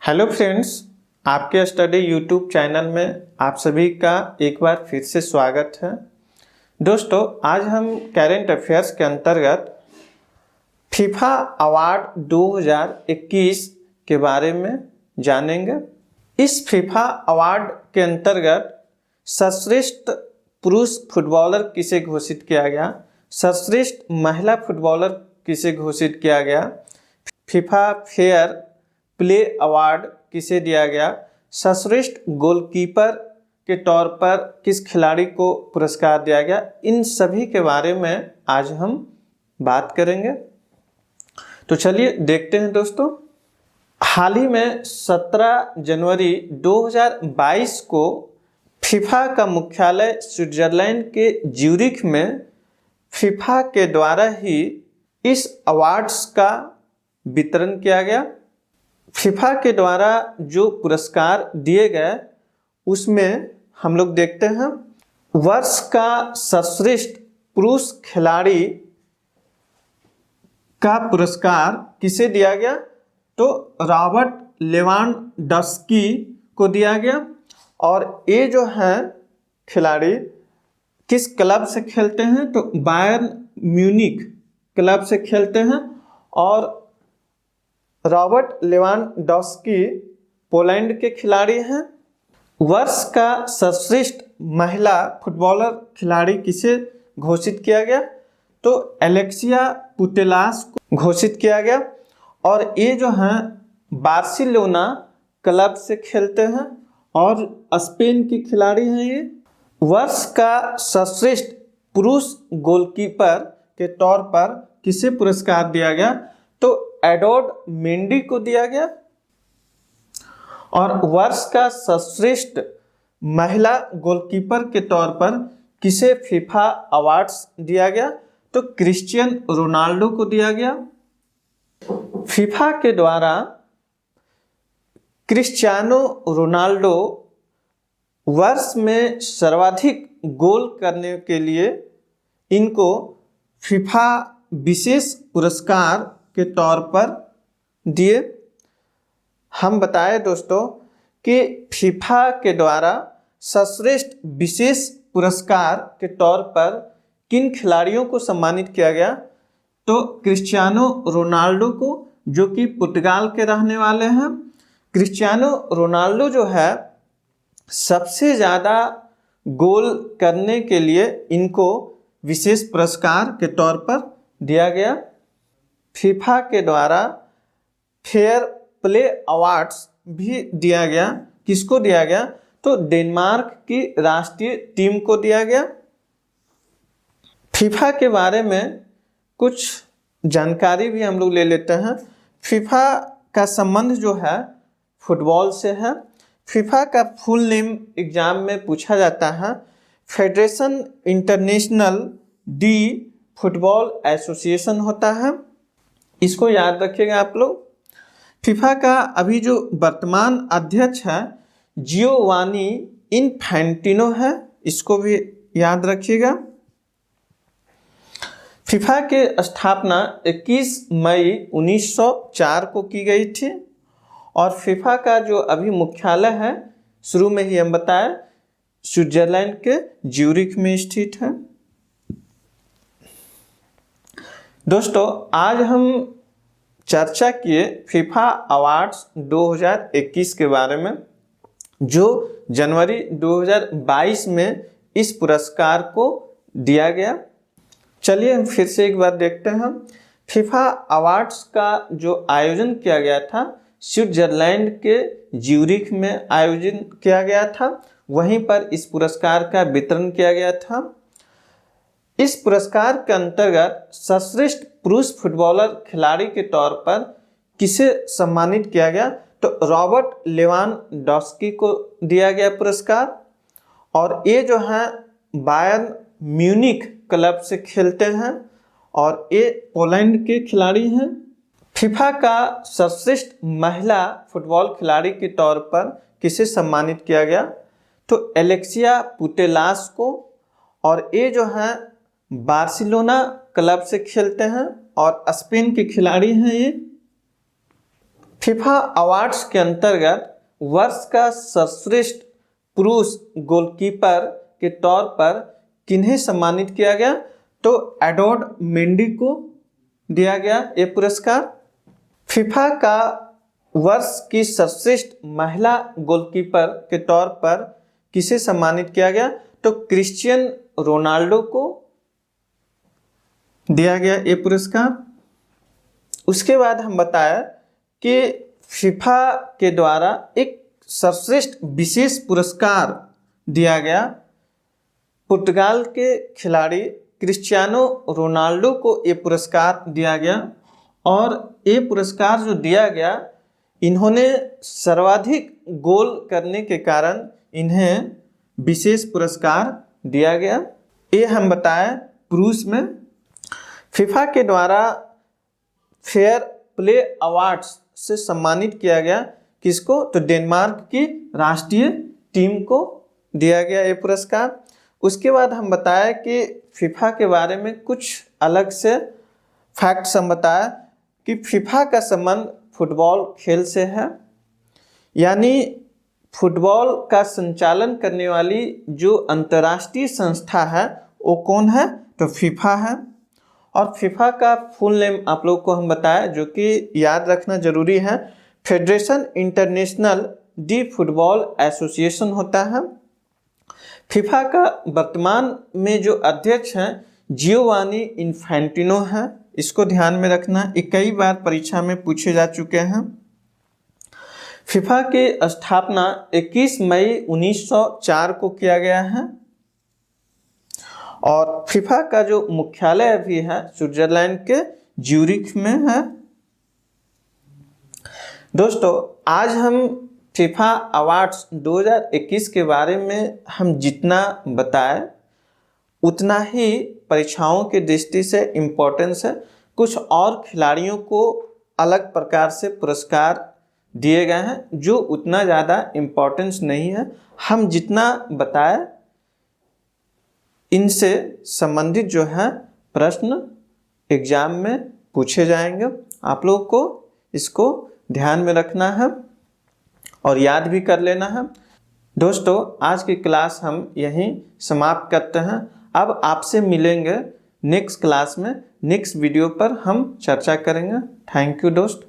Hello friends, आपके study YouTube channel में आप सभी का एक बार फिर से स्वागत है। दोस्तों, आज हम करेंट अफेयर्स के अंतर्गत फीफा अवार्ड 2021 के बारे में जानेंगे। इस फीफा अवार्ड के अंतर्गत सर्वश्रेष्ठ पुरुष फुटबॉलर किसे घोषित किया गया, सर्वश्रेष्ठ महिला फुटबॉलर किसे घोषित किया गया, फीफा फेयर प्ले अवार्ड किसे दिया गया, सर्वश्रेष्ठ गोलकीपर के तौर पर किस खिलाड़ी को पुरस्कार दिया गया, इन सभी के बारे में आज हम बात करेंगे। तो चलिए देखते हैं दोस्तों। हाल ही में 17 जनवरी 2022 को फीफा का मुख्यालय स्विट्जरलैंड के ज्यूरिख में फीफा के द्वारा ही इस अवार्ड्स का वितरण किया गया। फीफा के द्वारा जो पुरस्कार दिए गए उसमें हम लोग देखते हैं वर्ष का सर्वश्रेष्ठ पुरुष खिलाड़ी का पुरस्कार किसे दिया गया, तो रॉबर्ट लेवांडोव्स्की को दिया गया। और ये जो है खिलाड़ी किस क्लब से खेलते हैं, तो बायर्न म्यूनिख क्लब से खेलते हैं। और रॉबर्ट लेवांडोव्स्की पोलैंड के खिलाड़ी हैं। वर्ष का सर्वश्रेष्ठ महिला फुटबॉलर खिलाड़ी किसे घोषित किया गया, तो एलेक्सिया पुटेलास को घोषित किया गया। और ये जो हैं बार्सिलोना क्लब से खेलते हैं और स्पेन की खिलाड़ी हैं ये। वर्ष का सर्वश्रेष्ठ पुरुष गोलकीपर के तौर पर किसे पुरस्कार दिया गया, तो एडोर्ड मेंडी को दिया गया। और वर्ष का सर्वश्रेष्ठ महिला गोलकीपर के तौर पर किसे फीफा अवार्ड्स दिया गया, तो क्रिस्टियानो रोनाल्डो को दिया गया। फीफा के द्वारा क्रिस्टियानो रोनाल्डो वर्ष में सर्वाधिक गोल करने के लिए इनको फीफा विशेष पुरस्कार के तौर पर दिए। हम बताए दोस्तों कि फीफा के द्वारा सर्वश्रेष्ठ विशेष पुरस्कार के तौर पर किन खिलाड़ियों को सम्मानित किया गया, तो क्रिस्टियानो रोनाल्डो को, जो कि पुर्तगाल के रहने वाले हैं। क्रिस्टियानो रोनाल्डो जो है सबसे ज़्यादा गोल करने के लिए इनको विशेष पुरस्कार के तौर पर दिया गया। फीफा के द्वारा फेयर प्ले अवार्ड्स भी दिया गया। किसको दिया गया, तो डेनमार्क की राष्ट्रीय टीम को दिया गया। फीफा के बारे में कुछ जानकारी भी हम लोग ले लेते हैं। फीफा का संबंध जो है फुटबॉल से है। फीफा का फुल नेम एग्जाम में पूछा जाता है, federation international D football association होता है। इसको याद रखिएगा आप लोग। फीफा का अभी जो वर्तमान अध्यक्ष है जियोवानी इन्फैंटिनो है, इसको भी याद रखिएगा। फीफा के स्थापना 21 मई 1904 को की गई थी। और फीफा का जो अभी मुख्यालय है, शुरू में ही हम बताए, स्विट्जरलैंड के ज्यूरिख में स्थित है। दोस्तों, आज हम चर्चा किए फीफा अवार्ड्स 2021 के बारे में, जो जनवरी 2022 में इस पुरस्कार को दिया गया। चलिए हम फिर से एक बार देखते हैं। फीफा अवार्ड्स का जो आयोजन किया गया था स्विट्जरलैंड के ज्यूरिख में आयोजन किया गया था। वहीं पर इस पुरस्कार का वितरण किया गया था। इस पुरस्कार के अंतर्गत सर्वश्रेष्ठ पुरुष फुटबॉलर खिलाड़ी के तौर पर किसे सम्मानित किया गया, तो रॉबर्ट लेवांडोव्स्की को दिया गया पुरस्कार। और ये जो है बायर्न म्यूनिख क्लब से खेलते हैं और ये पोलैंड के खिलाड़ी हैं। फीफा का सर्वश्रेष्ठ महिला फुटबॉल खिलाड़ी के तौर पर किसे सम्मानित किया गया, तो एलेक्सिया पुटेलास को। और ये जो है बार्सिलोना क्लब से खेलते हैं और स्पेन के खिलाड़ी हैं ये। फीफा अवार्ड्स के अंतर्गत वर्ष का सर्वश्रेष्ठ पुरुष गोलकीपर के तौर पर किन्हें सम्मानित किया गया? तो एडोर्ड मेंडी को दिया गया ये पुरस्कार। फीफा का वर्ष की सर्वश्रेष्ठ महिला गोलकीपर के तौर पर किसे सम्मानित किया गया? तो क्रिस्टियन रोनाल्डो को दिया गया ये पुरस्कार। उसके बाद हम बताया कि फीफा के द्वारा एक सर्वश्रेष्ठ विशेष पुरस्कार दिया गया पुर्तगाल के खिलाड़ी क्रिस्टियानो रोनाल्डो को ये पुरस्कार दिया गया। और ये पुरस्कार जो दिया गया, इन्होंने सर्वाधिक गोल करने के कारण इन्हें विशेष पुरस्कार दिया गया। ये हम बताएं पुरुष में फीफा के द्वारा फेयर प्ले अवार्ड्स से सम्मानित किया गया किसको? तो डेनमार्क की राष्ट्रीय टीम को दिया गया ये पुरस्कार। उसके बाद हम बताया कि फीफा के बारे में कुछ अलग से फैक्ट्स हम बताया कि फीफा का संबंध फुटबॉल खेल से है, यानी फुटबॉल का संचालन करने वाली जो अंतर्राष्ट्रीय संस्था है वो कौन है? तो फीफा है। और फीफा का फुल नेम आप लोग को हम बताया जो कि याद रखना जरूरी है, federation international D football association होता है। फीफा का वर्तमान में जो अध्यक्ष हैं जियोवानी इन्फैंटिनो है, इसको ध्यान में रखना, ये कई बार परीक्षा में पूछे जा चुके हैं। फीफा की स्थापना 21 मई 1904 को किया गया है और फीफा का जो मुख्यालय भी है स्विट्जरलैंड के ज्यूरिख में है। दोस्तों, आज हम फीफा अवार्ड्स 2021 के बारे में हम जितना बताए उतना ही परीक्षाओं की दृष्टि से इम्पोर्टेंस है। कुछ और खिलाड़ियों को अलग प्रकार से पुरस्कार दिए गए हैं जो उतना ज़्यादा इम्पोर्टेंस नहीं है। हम जितना बताए इनसे संबंधित जो है प्रश्न एग्जाम में पूछे जाएंगे। आप लोगों को इसको ध्यान में रखना है और याद भी कर लेना है। दोस्तों, आज की क्लास हम यहीं समाप्त करते हैं। अब आपसे मिलेंगे नेक्स्ट क्लास में, नेक्स्ट वीडियो पर हम चर्चा करेंगे। थैंक यू दोस्त।